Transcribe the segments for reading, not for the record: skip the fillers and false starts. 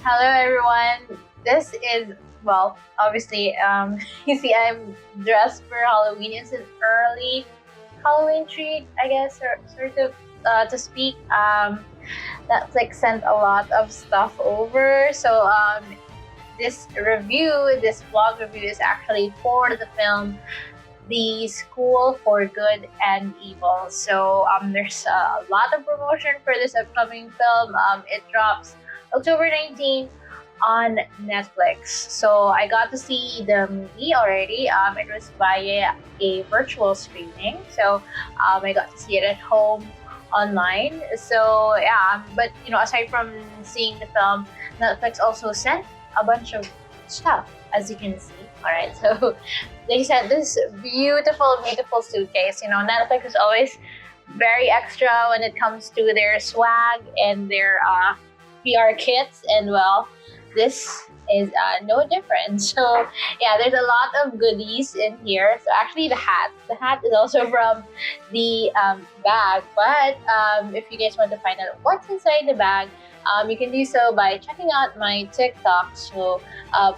Hello everyone. This is obviously you see I'm dressed for Halloween. It's an early Halloween treat, I guess, or sort of to speak. Netflix sent a lot of stuff over. So this vlog review is actually for the film The School for Good and Evil. So there's a lot of promotion for this upcoming film. It drops October 19th on Netflix. So I got to see the movie already. It was via a virtual screening. So I got to see it at home online. So yeah, but aside from seeing the film, Netflix also sent a bunch of stuff, as you can see. All right, so they sent this beautiful suitcase. Netflix is always very extra when it comes to their swag and their PR kits, and this is no different. So yeah, there's a lot of goodies in here. So actually, the hat is also from the bag. But if you guys want to find out what's inside the bag, you can do so by checking out my TikTok. So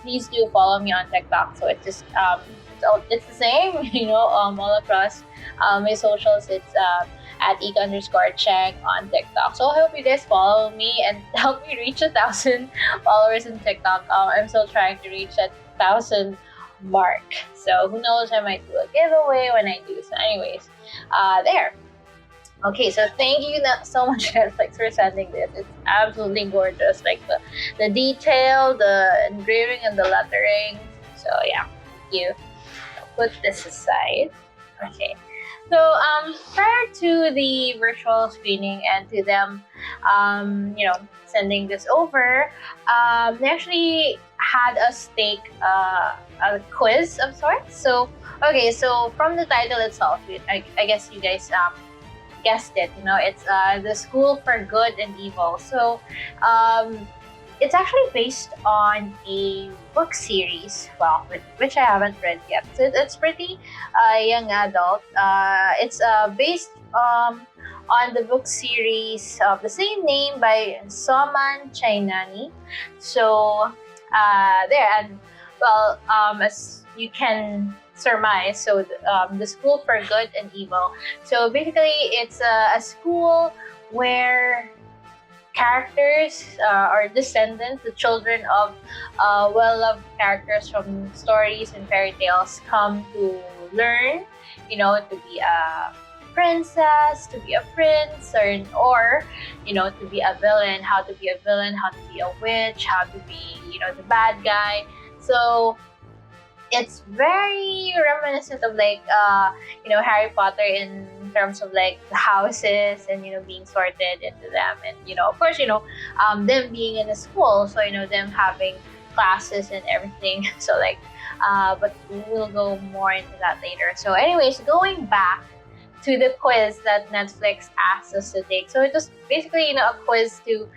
please do follow me on TikTok. So it's just it's the same, all across my socials. It's at ika_check on TikTok. So I hope you guys follow me and help me reach 1,000 followers in TikTok. I'm still trying to reach that 1,000 mark. So who knows, I might do a giveaway when I do. So anyways, there. Okay, so thank you so much, Netflix, for sending this. It's absolutely gorgeous. Like the detail, the engraving, and the lettering. So yeah, thank you. I'll put this aside. Okay. So prior to the virtual screening and to them, sending this over, they actually had us take a quiz of sorts. So okay, so from the title itself, I guess you guys guessed it. It's The School for Good and Evil. So it's actually based on a book series, which I haven't read yet. So it's pretty young adult. It's based on the book series of the same name by Soman Chainani. So there, and as you can surmise, so the School for Good and Evil. So basically, it's a school where characters or descendants, the children of well-loved characters from stories and fairy tales, come to learn, to be a princess, to be a prince, or to be a villain, how to be a villain, how to be a witch, how to be, the bad guy. So it's very reminiscent of Harry Potter in terms of like the houses and being sorted into them, and of course them being in a school, so them having classes and everything. So but we'll go more into that later. So anyways, going back to the quiz that Netflix asked us to take. So it was basically a quiz to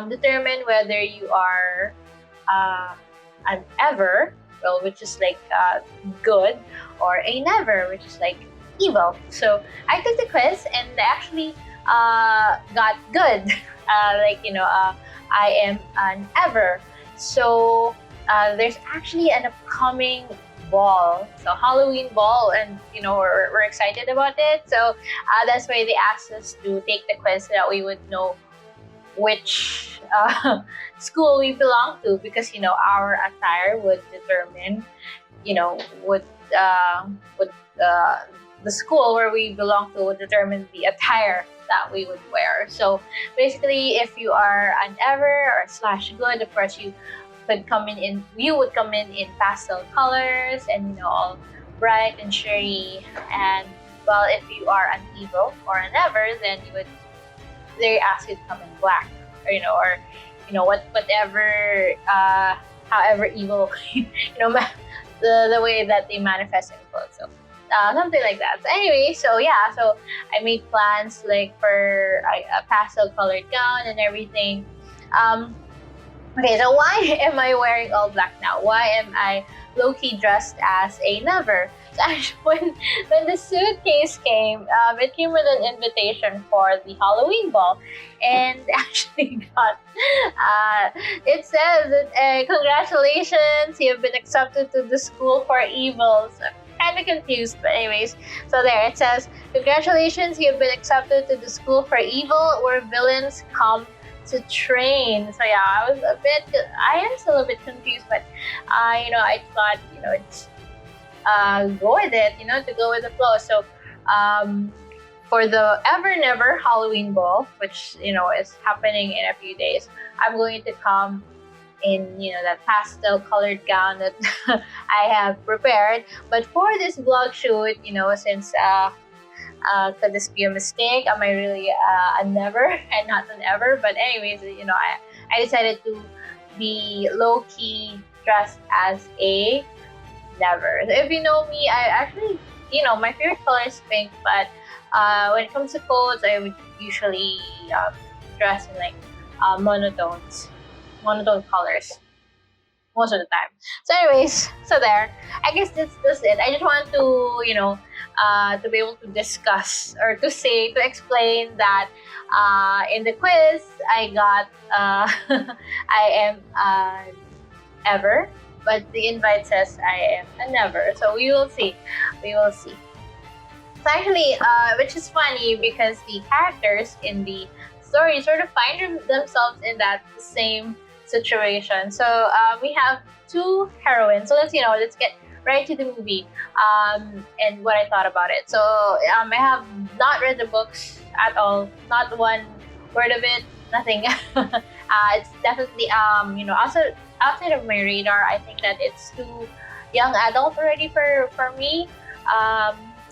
determine whether you are an ever, which is like good, or a never, which is like evil. So I took the quiz and I actually got good. I am an ever. So there's actually an upcoming ball, so Halloween ball, and we're excited about it. So that's why they asked us to take the quiz so that we would know which school we belong to, because our attire would determine the school where we belong to would determine the attire that we would wear. So basically, if you are an ever or / good, of course you would come in pastel colors and all bright and cheery. And if you are an evil or an ever, then they ask you to come in black, or whatever, however evil, the way that they manifest in clothes. So something like that. So anyway, so I made plans like for a pastel colored gown and everything. Okay, so why am I wearing all black now? Why am I low-key dressed as a never? So actually, when the suitcase came, it came with an invitation for the Halloween ball, and actually got it says that congratulations, you have been accepted to the school for evil. So I'm kind of confused, but anyways, so there it says congratulations, you have been accepted to the school for evil, where villains come to train. So yeah, I am still a bit confused, but I thought, just go with it, to go with the flow. So for the Ever Never Halloween Ball, which is happening in a few days, I'm going to come in that pastel colored gown that I have prepared. But for this vlog shoot, since could this be a mistake? Am I really a never and not an ever? But anyways, I decided to be low-key dressed as a never. So if you know me, I actually, my favorite color is pink, but when it comes to clothes, I would usually dress in like monotone colors most of the time. So anyways, so there. I guess that's it. I just want to, to be able to discuss or to explain that in the quiz, I got, I am ever, but the invite says I am a never. So we will see. We will see. So actually, which is funny because the characters in the story sort of find themselves in that same situation. So we have two heroines. So let's get right to the movie and what I thought about it. So I have not read the books at all, not one word of it, nothing. It's definitely outside of my radar. I think that it's too young adult already for me.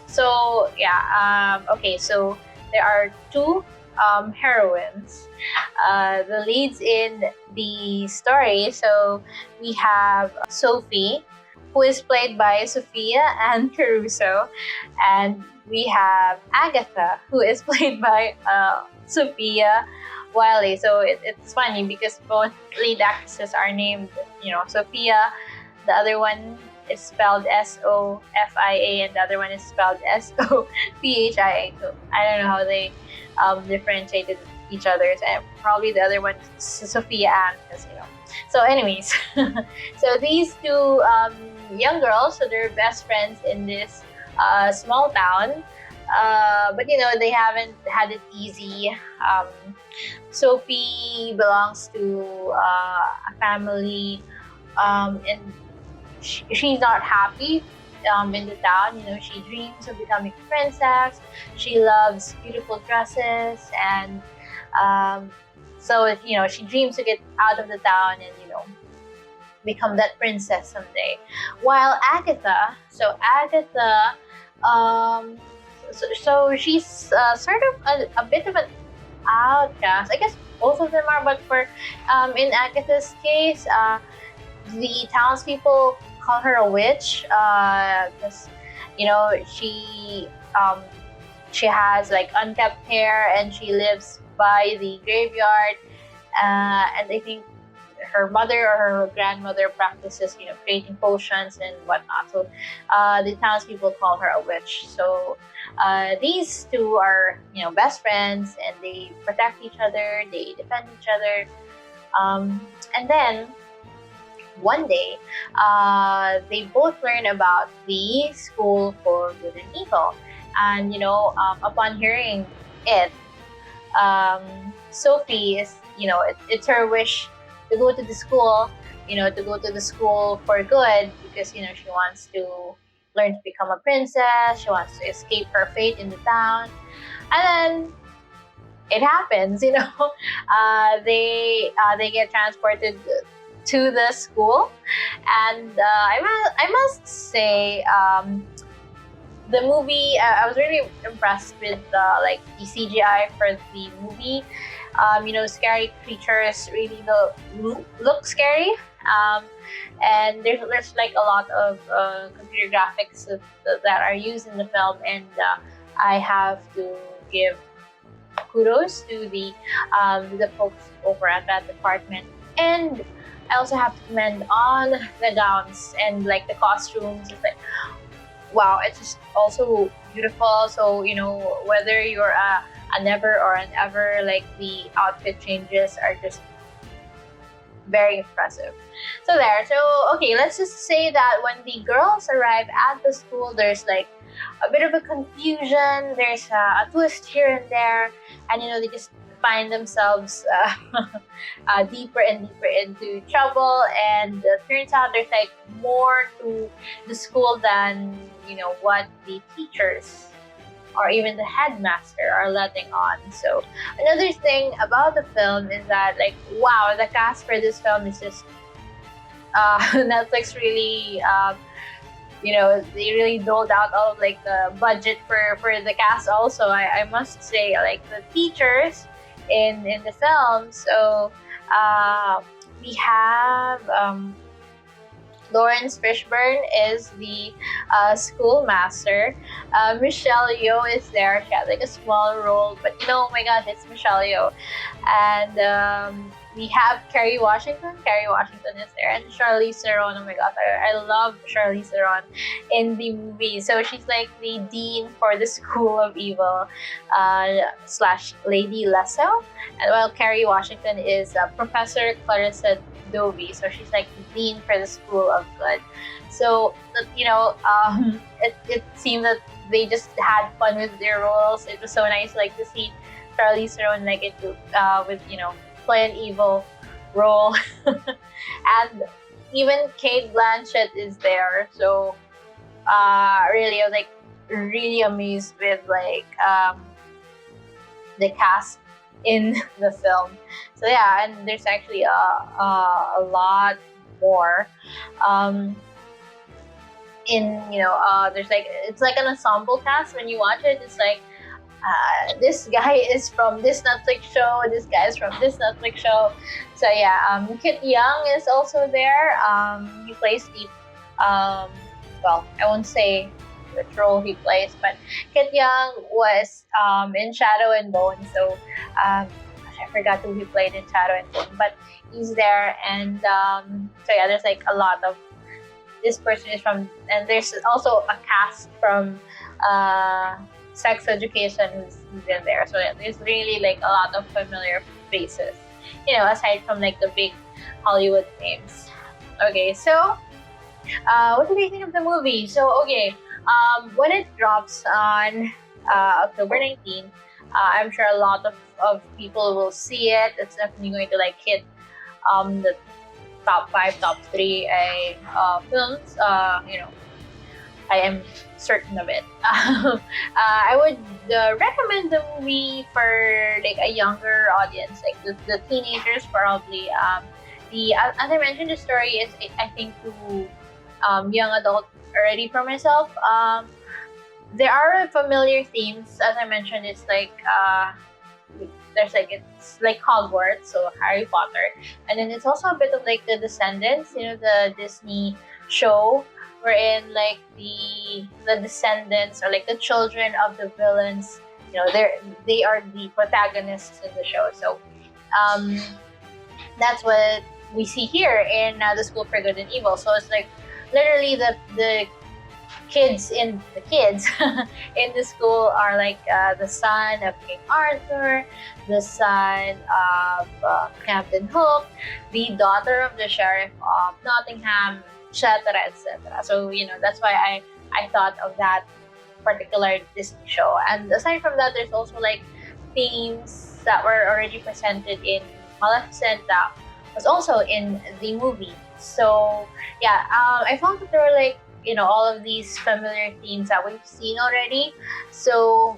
So yeah, okay, so there are two heroines, the leads in the story. So we have Sophie, who is played by Sophia Ann Caruso, and we have Agatha, who is played by Sophia Wiley. So it's funny because both lead actresses are named, Sophia. The other one is spelled Sofia, and the other one is spelled Sophia. So I don't know how they differentiated each other's, and probably the other one is Sophia Ann, because So anyways, so these two young girls, so they're best friends in this small town, but they haven't had it easy. Sophie belongs to a family, and she's not happy in the town. She dreams of becoming a princess. She loves beautiful dresses, and so she dreams to get out of the town and become that princess someday. While Agatha, so she's sort of a bit of an outcast. I guess both of them are, but for in Agatha's case, the townspeople call her a witch because she has like unkept hair, and she lives by the graveyard, and I think her mother or her grandmother practices creating potions and whatnot. So the townspeople call her a witch. So these two are best friends, and they protect each other, they defend each other, and then one day, they both learn about the school for good and evil. And, upon hearing it, Sophie is, it's her wish to go to the school, for good, because, she wants to learn to become a princess. She wants to escape her fate in the town. And then it happens, they get transported to the school, and I must say, the movie, I was really impressed with the CGI for the movie. Scary creatures really look scary, and there's like a lot of computer graphics that are used in the film, and I have to give kudos to the folks over at that department. And I also have to commend on the gowns and like the costumes. It's like, wow, it's just also beautiful. So, whether you're a never or an ever, like the outfit changes are just very impressive. So there. So okay, let's just say that when the girls arrive at the school, there's like a bit of a confusion. There's a twist here and there, and they just find themselves deeper and deeper into trouble. And turns out there's like more to the school than what the teachers or even the headmaster are letting on. So another thing about the film is that, like, wow, the cast for this film is just Netflix really they really doled out all of like the budget for the cast. Also, I must say, like, the teachers in the film. So we have Lawrence Fishburne is the schoolmaster. Michelle Yeoh is there. She has like a small role, but oh my gosh, it's Michelle Yeoh. And we have Kerry Washington. Kerry Washington is there, and Charlize Theron. Oh my god, I love Charlize Theron in the movie. So she's like the dean for the School of Evil slash Lady Lesso, and while Kerry Washington is Professor Clarissa Dovey. So she's like the dean for the School of Good. So it seemed that they just had fun with their roles. It was so nice, like, to see Charlize Theron like with play an evil role. And even Kate Blanchett is there. So really, I was like really amazed with like the cast in the film. So yeah, and there's actually a lot more in there's like, it's like an ensemble cast. When you watch it, it's like this guy is from this Netflix show, this guy is from this Netflix show. So yeah, Kit Young is also there. He plays the well, I won't say which role he plays, but Kit Young was in Shadow and Bone. So I forgot who he played in Shadow and Bone, but he's there. And so yeah, there's like a lot of this person is from, and there's also a cast from Sex Education who's in there. So yeah, there's really like a lot of familiar faces, aside from like the big Hollywood names. Okay, so what do you think of the movie? So okay, when it drops on October 19th, I'm sure a lot of people will see it. It's definitely going to like hit the top 5, top 3 films. I am certain of it. I would recommend the movie for like a younger audience, like the teenagers probably. As I mentioned, the story is, I think, too young adult already for myself. There are familiar themes, as I mentioned. It's like it's like Hogwarts, so Harry Potter, and then it's also a bit of like the Descendants, the Disney show, wherein like the descendants, or like the children of the villains, they are the protagonists in the show. So that's what we see here in the School for Good and Evil. So it's like literally the kids in the school are like the son of King Arthur, the son of Captain Hook, the daughter of the sheriff of Nottingham, etc., etc. So that's why I thought of that particular Disney show. And aside from that, there's also like themes that were already presented in Maleficent that was also in the movie. So yeah, I found that there were like all of these familiar themes that we've seen already. So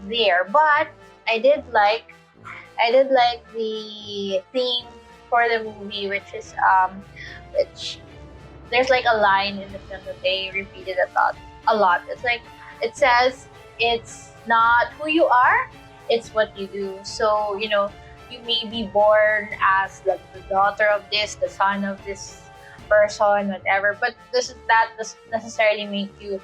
there, but I did like the theme for the movie, which is which there's like a line in the film that they repeated a lot. It's like, it says, it's not who you are, it's what you do. So you may be born as like the daughter of this, the son of this person, whatever, but that doesn't necessarily make you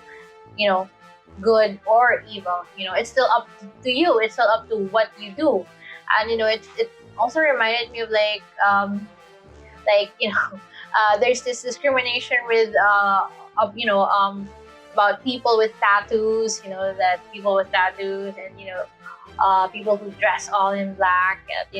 good or evil. It's still up to you. It's still up to what you do. And also reminded me of like there's this discrimination with about people with tattoos, that people with tattoos and people who dress all in black, that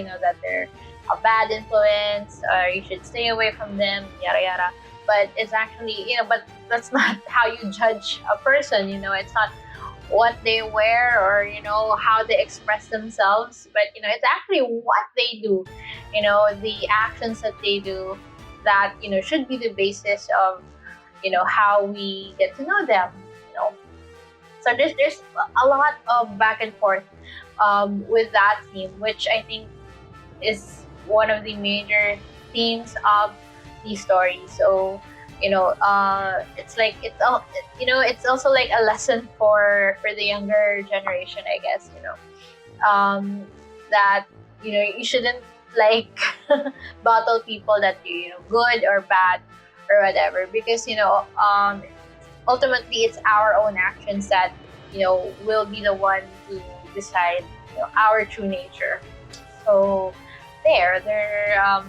they're a bad influence or you should stay away from them, yada yada. But it's actually, but that's not how you judge a person. It's not what they wear or how they express themselves, but it's actually what they do, the actions that they do, that should be the basis of how we get to know them. So there's a lot of back and forth with that theme, which I think is one of the major themes of the story. So it's like it's also like a lesson for the younger generation, I guess. That you shouldn't like bottle people that good or bad or whatever, because ultimately it's our own actions that will be the one to decide our true nature. So there I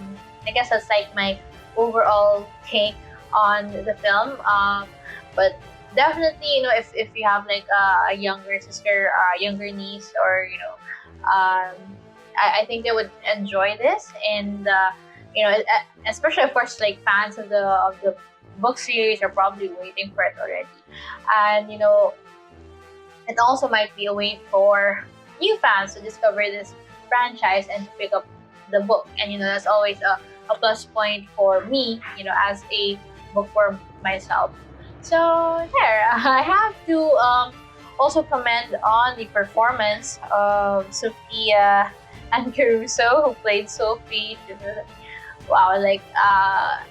guess that's like my overall take on the film. But definitely, if you have like a younger sister, a younger niece, or I think they would enjoy this. And especially of course like fans of the book series are probably waiting for it already. And it also might be a way for new fans to discover this franchise and to pick up the book. And that's always a plus point for me, as a bookworm myself. So there, I have to also comment on the performance of Sophia and Caruso, who played Sophie. Wow, like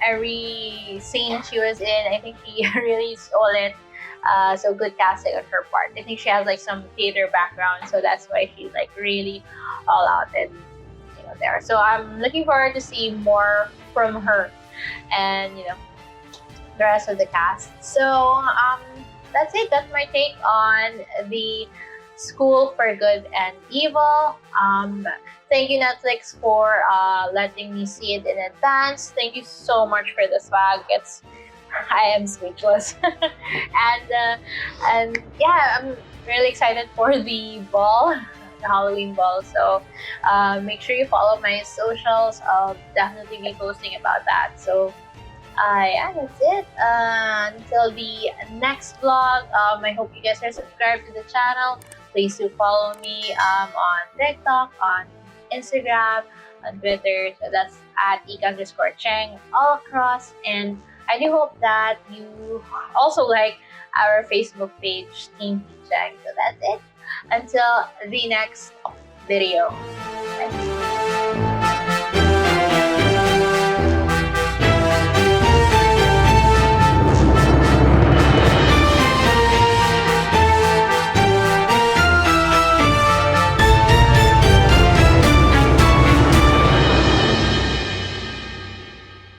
every scene she was in, I think she really stole it. So good casting on her part. I think she has like some theater background, so that's why she's like really all out and there. So I'm looking forward to see more from her and the rest of the cast. So that's it. That's my take on the School for Good and Evil. Thank you, Netflix, for letting me see it in advance. Thank you so much for the swag. I am speechless. and yeah, I'm really excited for the ball, the Halloween ball. So make sure you follow my socials. I'll definitely be posting about that. So yeah, that's it. Until the next vlog, I hope you guys are subscribed to the channel. Please do follow me on TikTok, on Instagram, on Twitter. So that's at ik_cheng all across. And I do hope that you also like our Facebook page, Team Cheng. So that's it. Until the next video.